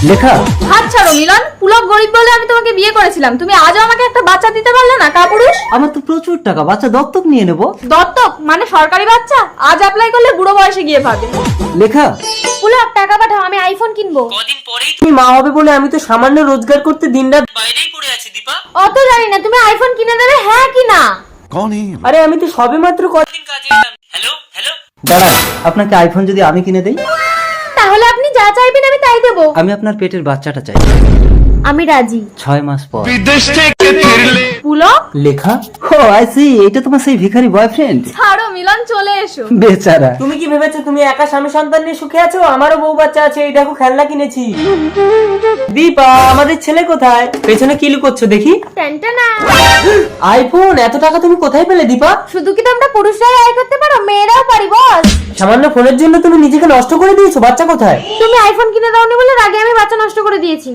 লেখা। হাত ছাড়ো মিলন, পুলক গরিব বলে আমি তোমাকে বিয়ে করেছিলাম, তুমি আজও আমাকে একটা বাচ্চা দিতে পারলে না কাপুরুষ। আমার তো প্রচুর টাকা, বাচ্চা দত্তক নিয়ে নেব। দত্তক মানে সরকারি বাচ্চা? আজ অ্যাপ্লাই করলে বুড়ো বয়সে গিয়ে পাবে। লেখা। পুলক টাকা পাঠাও, আমি আইফোন কিনবো। কদিন পরেই তুমি মা হবে বলে আমি তো সামান্য রোজগার করতে দিনরাত বাইরেই পড়ে আছি দীপা। অত জানি না, তুমি আইফোন কিনে দেবে হ্যাঁ কি না? আরে আমি তো সবেমাত্র কদিন কাজে এলাম। হ্যালো হ্যালো দাঁড়া, আপনাকে আইফোন যদি আমি কিনে দেই? তাহলে আপনি যা চাইবেন আমি তাই দেবো। আমি আপনার পেটের বাচ্চাটা চাই, আমি রাজি। 6 মাস পর। পুলক লেখা। ও আই সি, এটা তোমার সেই ভিখারি বয়ফ্রেন্ড? ছাড়ো মিলন, চলে এসো। বেচারা। তুমি কি ভেবেছো তুমি একা স্বামী সন্তান নিয়ে সুখে আছো? আমারও বউ বাচ্চা আছে, এই দেখো খেলনা কিনেছি। দীপা আমাদের ছেলে কোথায়? পেছনে কি লুকোচ্ছ দেখি? টেনটেনা। আইফোন এত টাকা তুমি কোথায় পেলে দীপা? শুধু কি তোমরা পুরুষরাই আয় করতে পারো, মেয়েরাও পারি বস। সামান্য ফোনের জন্য তুমি নিজেকে নষ্ট করে দিয়েছো। বাচ্চা কোথায়? তুমি আইফোন কিনে দাওনি বলে রাগে আমি বাচ্চা নষ্ট করে দিয়েছি।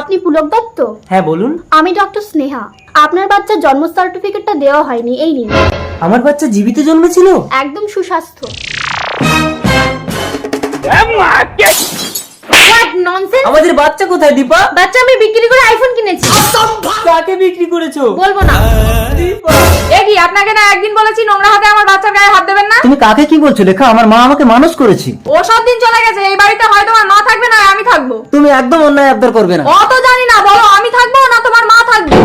আপনি পুলক দত্ত? হ্যাঁ বলুন। আমি ডক্টর স্নেহা। আপনার বাচ্চার জন্ম সার্টিফিকেটটা দেওয়া হয়নি, এই নিন। আমার বাচ্চা জীবিত জন্মেছিল? একদম সুস্বাস্থ্য। ননসেন্স। আমাদের বাচ্চা কোথায় দীপা? বাচ্চা আমি বিক্রি করে আইফোন কিনেছি। কাকে বিক্রি করেছো? বলবো না। এ কি, আপনাকে না একদিন বলেছি নোংরা হাতে আমার বাচ্চার গায়ে হাত দেবেন না? তুমি কাকে কি বলছো লেখা? আমার মা আমাকে মানুষ করেছি। ও সব দিন চলে গেছে, এই বাড়িতে হয় তোমার মা থাকবে না আমি থাকবো। তুমি একদম অন্যায় আবদার করবে না। অত জানি না, বলো আমি থাকবো না তোমার মা থাকবে।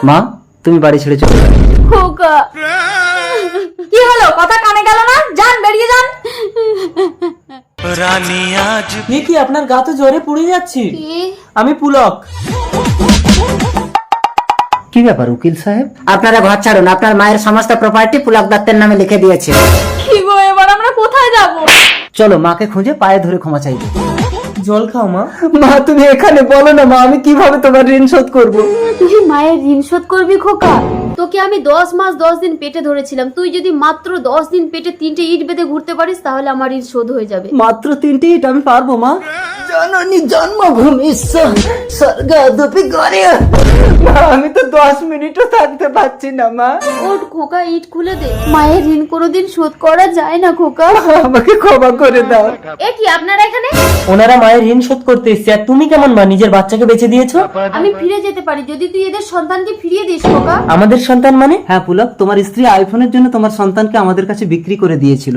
মা, তুমি বাড়ি ছেড়ে চলে যাও। খোকা। কি হলো, কথা কানে গেল না? যান, বেরিয়ে যান। এ কি, আপনার গা তো জ্বরে পুড়ে যাচ্ছে। আমি পুলক। কি ব্যাপার উকিল সাহেব? আপনারা ঘর ছাড়ুন, আপনার মায়ের সমস্ত প্রপার্টি পুলক দত্তের নামে লিখে দিয়েছে। কি গো, এবার আমরা কোথায় যাবো? চলো মাকে খুঁজে পায়ে ধরে ক্ষমা চাইবো। জল খাও মা। মা তুমি এখানে বলো না মা, আমি কিভাবে তোমার ঋণ শোধ করবো? তুই মায়ের ঋণ শোধ করবি খোকা? তোকে আমি 10 মাস 10 দিন পেটে ধরেছিলাম, তুই যদি মাত্র 10 দিন পেটে 3টে ইট বেঁধে ঘুরতে পারিস তাহলে আমার ঋণ শোধ হয়ে যাবে। মাত্র 3টে ইট আমি পারবো মা? জননী জন্মভূমি স্বর্গদপি করে। আমি তো 10 মিনিটও থাকতে পারছি না মা। ওঠ খোকা, ইট খুলে দে। মায়ের ঋণ কোনোদিন শোধ করা যায় না খোকা। আমাকে ক্ষমা করে দাও। এ কি, আপনারা এখানে? ওনারা মায়ের ঋণ শোধ করতে এসছে, আর তুমি কেমন মা নিজের বাচ্চাকে বেঁচে দিয়েছো? আমি ফিরে যেতে পারি যদি তুই এদের সন্তানকে ফিরিয়ে দিস খোকা। আমাদের সন্তান মানে? হ্যাঁ পুলক, তোমার স্ত্রী আইফোনের জন্য তোমার সন্তানকে আমাদের কাছে বিক্রি করে দিয়েছিল।